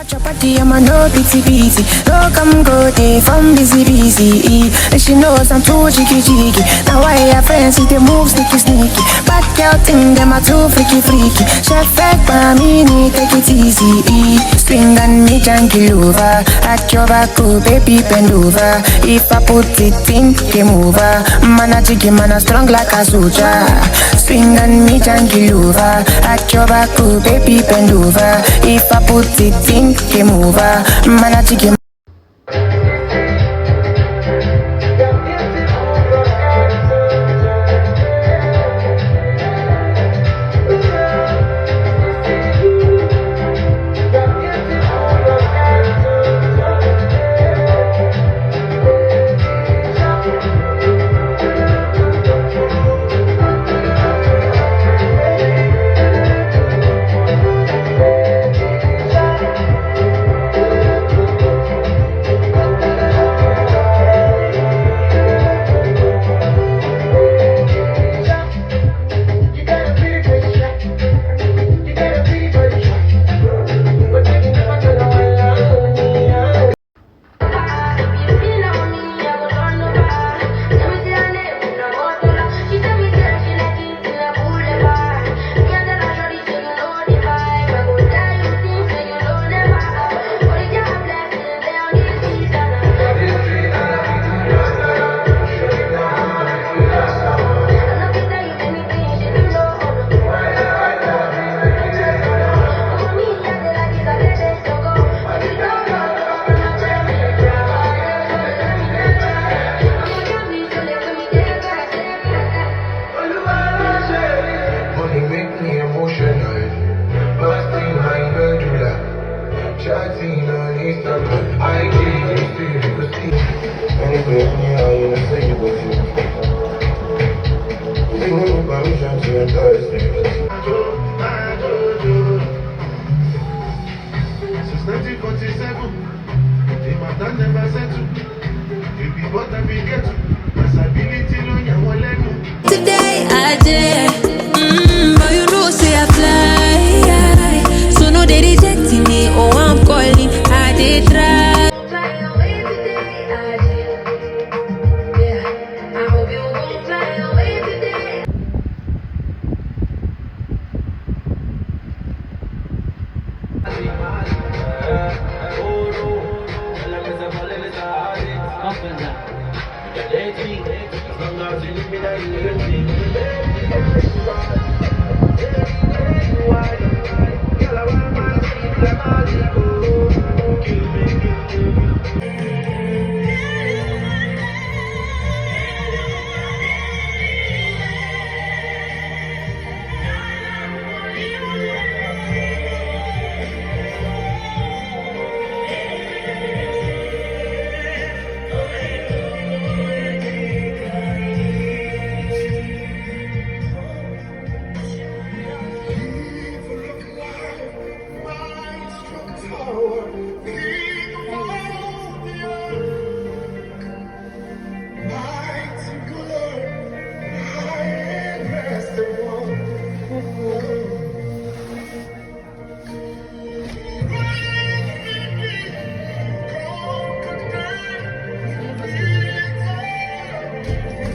Chapati, I'm a no pity busy. No come go day from busy. And she knows I'm too cheeky. Now why her friends see they move sneaky. Bad girl thing, them are too freaky. Chef back by me, take it easy. Swing and me junkie over. At your back, oh, baby bend over. If I put it in, game over. Man a jiggy, man a strong like a soldier. Swing and me junkie over. At your back, oh, baby bend over. If I put it in, game over. Man a jiggy. Since 1947, the matter never settled. If you want to be get responsibility on your wallet. Today I did, but you know say I fly. So no they rejecting me, oh I'm calling, I did try. Girl, I want my